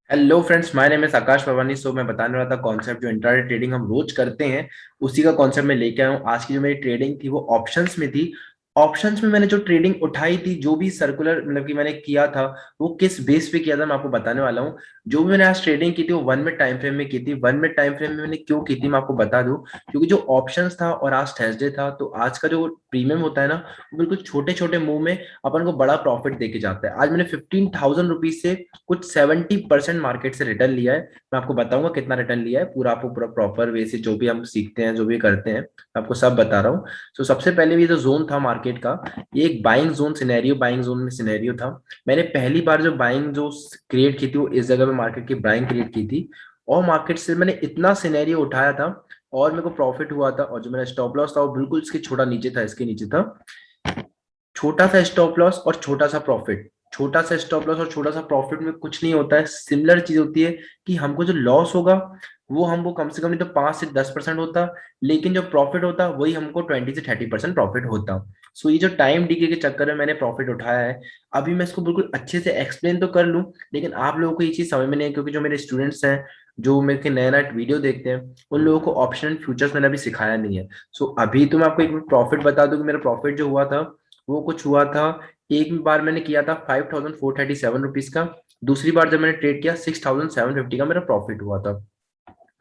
Hello friends, my name is Aakash Bhavani. So मैं बताने वाला था कॉन्सेप्ट जो इंट्राडे ट्रेडिंग हम रोज करते हैं, उसी का कॉन्सेप्ट मैं लेके आया हूँ। आज की जो मेरी ट्रेडिंग थी वो ऑप्शंस में थी। ऑप्शंस में मैंने जो ट्रेडिंग उठाई थी, जो भी सर्कुलर मतलब कि मैंने किया था, वो किस बेस पे किया था मैं आपको बताने वाला हूँ। जो भी मैंने आज ट्रेडिंग की थी वो 1 मिनट टाइम फ्रेम में की थी। 1 मिनट टाइम फ्रेम में मैंने क्यों की थी मैं आपको बता दूं। क्योंकि जो ऑप्शंस था और आज थर्सडे था, तो आज का जो प्रीमियम होता है ना, वो बिल्कुल छोटे छोटे मूव में अपन को बड़ा प्रॉफिट देके जाता है। आज मैंने 15,000 रुपीज से कुछ 70% मार्केट से रिटर्न लिया है। मैं आपको बताऊंगा कितना रिटर्न लिया है, पूरा आपको पूरा प्रॉपर वे से जो भी हम सीखते हैं, जो भी करते हैं, मैं आपको सब बता रहा हूँ। तो सबसे पहले भी जो जोन था मार्केट का, ये एक buying zone scenario, buying zone में सिनेरियो था। मैंने पहली बार जो बाइंग जो क्रिएट की थी वो इस जगह पे मार्केट की बाइंग क्रिएट की थी। और मार्केट से मैंने इतना सिनेरियो उठाया था और मेरे को प्रॉफिट हुआ था। और जो मेरा स्टॉप लॉस था वो बिल्कुल इसके छोटा नीचे था, इसके नीचे था। छोटा सा स्टॉप लॉस और छोटा सा प्रॉफिट, छोटा सा स्टॉप लॉस और छोटा सा प्रॉफिट में कुछ नहीं होता है। सिमिलर चीज होती है कि हमको जो लॉस होगा वो हमको कम से कम नहीं तो 5 से 10% होता, लेकिन जो प्रॉफिट होता वही हमको 20 से 30% प्रॉफिट होता। सो ये जो टाइम डीके के चक्कर में मैंने प्रॉफिट उठाया है, अभी मैं इसको बिल्कुल अच्छे से एक्सप्लेन तो कर लूं, लेकिन आप लोगों को ये चीज समझ में नहीं है, क्योंकि जो मेरे स्टूडेंट्स हैं, जो मेरे के नया नया वीडियो देखते हैं, उन लोगों को ऑप्शन फ्यूचर्स मैंने अभी सिखाया नहीं है। सो अभी तो मैं आपको एक प्रॉफिट बता दूं कि मेरा प्रॉफिट जो हुआ था वो कुछ हुआ था। एक बार मैंने किया था 5,437 रुपीज का। दूसरी बार जब मैंने ट्रेड किया 6,750 का मेरा प्रॉफिट हुआ था।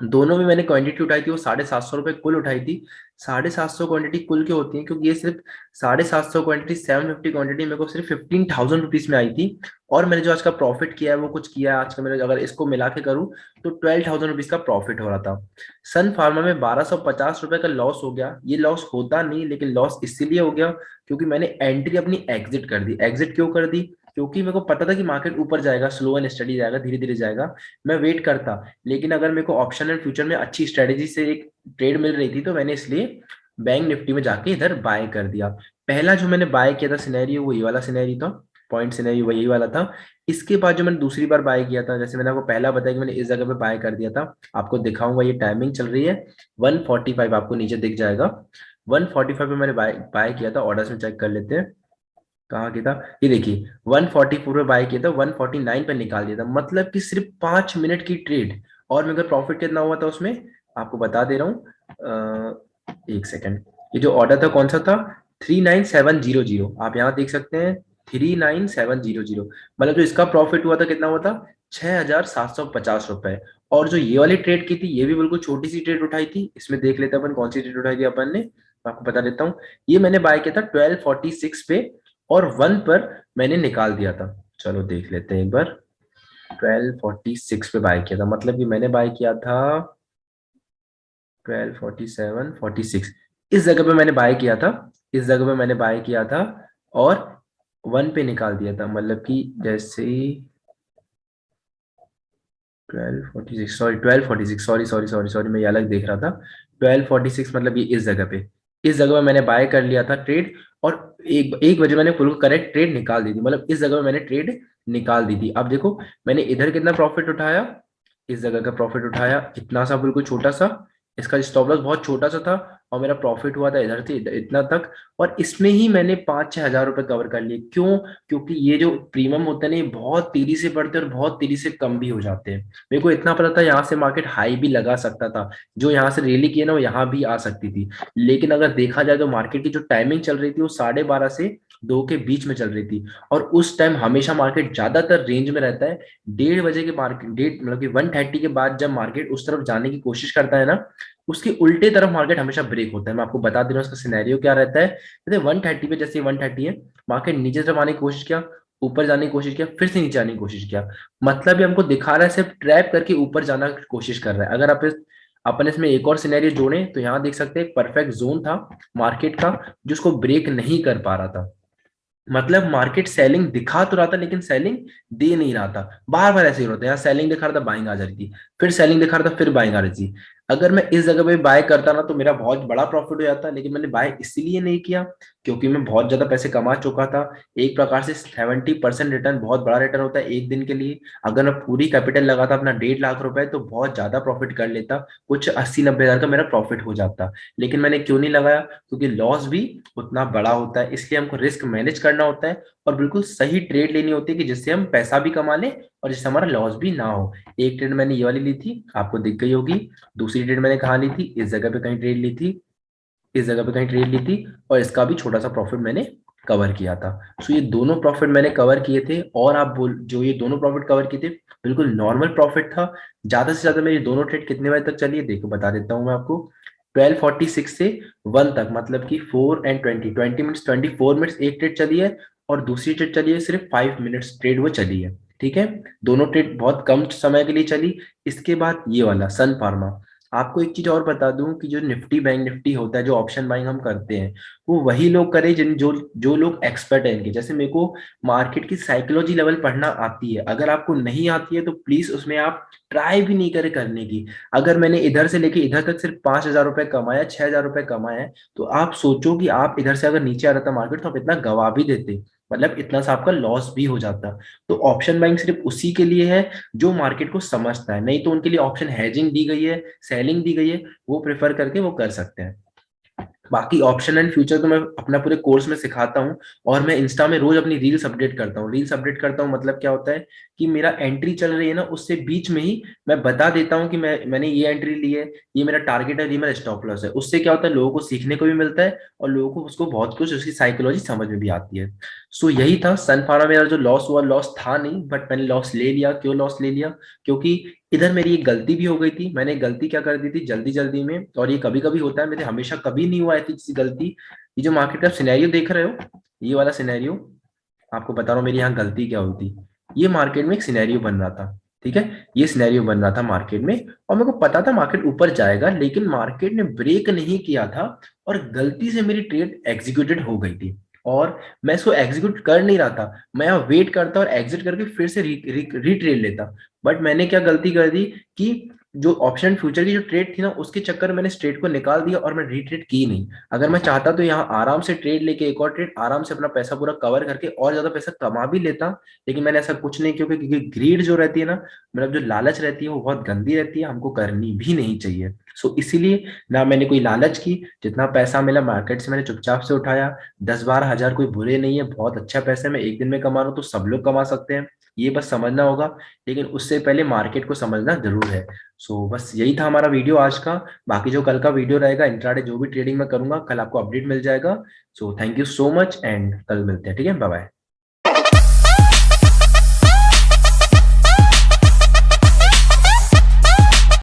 दोनों में मैंने क्वांटिटी उठाई थी वो 750 रुपये कुल उठाई थी। 750 क्वांटिटी कुल क्यों होती है, क्योंकि ये सिर्फ 750 क्वांटिटी, 750 क्वांटिटी मेरे को सिर्फ 15,000 रुपीज में आई थी। और मैंने जो आज का प्रॉफिट किया है वो कुछ किया है आज का, मेरे अगर इसको मिला के करूँ तो 12,000 रुपीज का प्रॉफिट हो रहा था। सन फार्मा में 1,250 रुपए का लॉस हो गया। ये लॉस होता नहीं, लेकिन लॉस इसीलिए हो गया क्योंकि मैंने एंट्री अपनी एग्जिट कर दी। एग्जिट क्यों कर दी? क्योंकि मेरे को पता था कि मार्केट ऊपर जाएगा, स्लो एंड स्टडी जाएगा, धीरे धीरे जाएगा। मैं वेट करता, लेकिन अगर मेरे को ऑप्शन एंड फ्यूचर में अच्छी स्ट्रेटेजी से एक ट्रेड मिल रही थी तो मैंने इसलिए बैंक निफ्टी में जाके इधर बाय कर दिया। पहला जो मैंने बाय किया था सिनेरियो वो ये वाला सिनेरियो था, पॉइंट सिनेरियो वही वाला था। इसके बाद जो मैंने दूसरी बार बाय किया था, जैसे मैंने आपको पहला बताया कि मैंने इस जगह पे बाय कर दिया था, आपको दिखाऊंगा। ये टाइमिंग चल रही है 145, आपको नीचे दिख जाएगा। 145 पे मैंने बाय बाय किया था। ऑर्डर्स में चेक कर लेते हैं कहाँ किया था। ये देखिए 144 पे बाय किया था, 149 पे निकाल दिया था। मतलब कि सिर्फ 5 मिनट की ट्रेड, और मेरे को प्रॉफिट कितना हुआ था उसमें आपको बता दे रहा हूँ। एक सेकंड। ये जो ऑर्डर था कौन सा था? 39700, आप यहाँ देख सकते हैं 39700। मतलब जो इसका प्रॉफिट हुआ था कितना हुआ था? 6,750 रुपए। और जो ये वाली ट्रेड की थी ये भी बिल्कुल छोटी सी ट्रेड उठाई थी। इसमें देख लेते हैं अपन कौन सी ट्रेड उठाई थी अपन ने, मैं आपको बता देता हूँ। ये मैंने बाय किया था 1246 पे, और 1 पर मैंने निकाल दिया था। चलो देख लेते हैं एक बार। 1246 पे बाय किया था, मतलब कि मैंने बाय किया था 1247 46, इस जगह पे मैंने बाय किया था। इस जगह पे मैंने बाय किया था और 1 पे निकाल दिया था। मतलब कि जैसे ही 1246, sorry 1246, sorry sorry sorry sorry, मैं ये अलग देख रहा था। 1246 मतलब ये इस जगह पे, इस जगह में मैंने बाय कर लिया था ट्रेड। और एक एक बजे मैंने फुल करेक्ट ट्रेड निकाल दी थी। मतलब इस जगह में मैंने ट्रेड निकाल दी थी। अब देखो मैंने इधर कितना प्रॉफिट उठाया, इस जगह का प्रॉफिट उठाया इतना सा, बिल्कुल छोटा सा। इसका स्टॉप लॉस बहुत छोटा सा था, और मेरा प्रॉफिट हुआ था इधर से इतना तक। और इसमें ही मैंने 5-6 हजार रुपए कवर कर लिए। क्यों? क्योंकि ये जो प्रीमियम होते हैं ना, ये बहुत तेजी से बढ़ते हैं और बहुत तेजी से कम भी हो जाते हैं। मेरे को इतना पता था यहाँ से मार्केट हाई भी लगा सकता था, जो यहाँ से रैली की है ना वो यहाँ भी आ सकती थी। लेकिन अगर देखा जाए तो मार्केट की जो टाइमिंग चल रही थी वो 12:30 से 2 के बीच में चल रही थी। और उस टाइम हमेशा मार्केट ज्यादातर रेंज में रहता है। 1:30 बजे के मार्केट, डेढ़ मतलब कि 1:30 के बाद जब मार्केट उस तरफ जाने की कोशिश करता है ना, उसके उल्टे तरफ मार्केट हमेशा ब्रेक होता है। मैं आपको बता दे रहा हूँ उसका सिनेरियो क्या रहता है। जैसे 1:30 पे, जैसे 1:30 है, मार्केट नीचे तरफ आने की कोशिश किया, ऊपर जाने की कोशिश किया, फिर से नीचे आने की कोशिश किया। मतलब ये हमको दिखा रहा है सिर्फ ट्रैप करके ऊपर जाना की कोशिश कर रहा है। अगर आप अपन इसमें एक और सिनेरियो जोड़े तो यहाँ देख सकते हैं एक परफेक्ट जोन था मार्केट का, जिसको ब्रेक नहीं कर पा रहा था। मतलब मार्केट सेलिंग दिखा तो रहा था लेकिन सेलिंग दे नहीं रहा था। बार बार ऐसे ही होता है, यहाँ सेलिंग दिखा रहा था बाइंग आ जा रही थी, फिर सेलिंग दिखा रहा था फिर बाइंग आ रही थी। अगर मैं इस जगह पे बाय करता ना तो मेरा बहुत बड़ा प्रॉफिट हो जाता, लेकिन मैंने बाय इसलिए नहीं किया क्योंकि मैं बहुत ज्यादा पैसे कमा चुका था। एक प्रकार से 70% रिटर्न बहुत बड़ा रिटर्न होता है एक दिन के लिए। अगर मैं पूरी कैपिटल लगाता अपना 1.5 लाख रुपए तो बहुत ज्यादा प्रॉफिट कर लेता, कुछ 80-90 हजार का मेरा प्रॉफिट हो जाता। लेकिन मैंने क्यों नहीं लगाया? क्योंकि लॉस भी उतना बड़ा होता है, इसलिए हमको रिस्क मैनेज करना होता है और बिल्कुल सही ट्रेड लेनी होती है कि जिससे हम पैसा भी कमा लें और जिससे हमारा लॉस भी ना हो। एक ट्रेड मैंने ये वाली ली थी, आपको दिख गई होगी। दूसरी ट्रेड मैंने कहाँ ली थी? इस जगह पे कहीं ट्रेड ली थी, इस जगह पे कहीं ट्रेड ली थी, और इसका भी छोटा सा प्रॉफिट मैंने कवर किया था। सो ये दोनों प्रॉफिट मैंने कवर किए थे। और आप बोल, जो ये दोनों प्रॉफिट कवर किए थे बिल्कुल नॉर्मल प्रॉफिट था। ज्यादा से ज्यादा मेरी दोनों ट्रेड कितने बजे तक चली है देखो, बता देता हूँ मैं आपको। 12:46 से 1 तक, मतलब कि 4 and 20 मिनट्स 24 मिनट्स एक ट्रेड चली है, और दूसरी ट्रेड चली है सिर्फ 5 मिनट्स ट्रेड वो चली है। ठीक है, दोनों ट्रेड बहुत कम समय के लिए चली। इसके बाद ये वाला सन फार्मा। आपको एक चीज और बता दूं कि जो निफ्टी बैंक निफ्टी होता है, जो ऑप्शन बाइंग हम करते हैं, वो वही लोग करें जिन जो जो लोग एक्सपर्ट है इनके। जैसे मेरे को मार्केट की साइकोलॉजी लेवल पढ़ना आती है, अगर आपको नहीं आती है तो प्लीज उसमें आप ट्राई भी नहीं करें करने की। अगर मैंने इधर से लेके इधर तक सिर्फ 5,000 रुपए कमाया, 6,000 रुपए कमाए, तो आप सोचो कि आप इधर से अगर नीचे आ रहा था मार्केट तो आप इतना गवा भी देते, मतलब इतना सा आपका लॉस भी हो जाता। तो ऑप्शन बाइंग सिर्फ उसी के लिए है जो मार्केट को समझता है, नहीं तो उनके लिए ऑप्शन हैजिंग दी गई है, सेलिंग दी गई है, वो प्रेफर करके वो कर सकते हैं। बाकी ऑप्शन एंड फ्यूचर तो मैं अपना पूरे कोर्स में सिखाता हूँ। और मैं इंस्टा में रोज अपनी रील्स अपडेट करता हूँ। रील्स अपडेट करता हूँ मतलब क्या होता है कि मेरा एंट्री चल रही है ना, उससे बीच में ही मैं बता देता हूँ कि मैंने ये एंट्री ली है, ये मेरा टारगेट है, ये मेरा स्टॉप लॉस है। उससे क्या होता है, लोगों को सीखने को भी मिलता है और लोगों को उसको बहुत कुछ उसकी साइकोलॉजी समझ में भी आती है। सो यही था सनफार्मा। मेरा जो लॉस हुआ, लॉस था नहीं, बट मैंने लॉस ले लिया। क्यों लॉस ले लिया? क्योंकि इधर मेरी एक गलती भी हो गई थी। मैंने गलती क्या कर दी थी जल्दी जल्दी में, और ये कभी कभी होता है, मेरे हमेशा कभी नहीं हुआ ऐसी किसी गलती। ये जो मार्केट का सिनेरियो देख रहे हो, ये वाला सिनेरियो, आपको बता रहा हूँ मेरी यहाँ गलती क्या हुई थी। ये मार्केट में एक सिनेरियो बन रहा था, ठीक है, ये सिनेरियो बन रहा था मार्केट में, और मेरे को पता था मार्केट ऊपर जाएगा, लेकिन मार्केट ने ब्रेक नहीं किया था और गलती से मेरी ट्रेड एग्जीक्यूटेड हो गई थी। और मैं इसको एग्जीक्यूट कर नहीं रहा था, मैं यहाँ वेट करता और एग्जिट करके फिर से रीट्रेड लेता। बट मैंने क्या गलती कर दी कि जो ऑप्शन फ्यूचर की जो ट्रेड थी ना, उसके चक्कर में मैंने इस ट्रेड को निकाल दिया और मैं रीट्रेड की नहीं। अगर मैं चाहता तो यहाँ आराम से ट्रेड लेके एक और ट्रेड आराम से अपना पैसा पूरा कवर करके और ज्यादा पैसा कमा भी लेता। लेकिन मैंने ऐसा कुछ नहीं, क्योंकि ग्रीड जो रहती है ना, मतलब जो लालच रहती है, वो बहुत गंदी रहती है, हमको करनी भी नहीं चाहिए। सो इसीलिए ना मैंने कोई लालच की, जितना पैसा मिला मार्केट से मैंने चुपचाप से उठाया। 10-12 हजार कोई बुरे नहीं है, बहुत अच्छा पैसा है। मैं एक दिन में कमा रहा हूँ तो सब लोग कमा सकते हैं, ये बस समझना होगा। लेकिन उससे पहले मार्केट को समझना जरूर है। सो बस यही था हमारा वीडियो आज का। बाकी जो कल का वीडियो रहेगा इंट्राडे जो भी ट्रेडिंग में करूंगा, कल आपको अपडेट मिल जाएगा। So thank you so much and कल मिलते हैं, ठीक है, बाय बाय।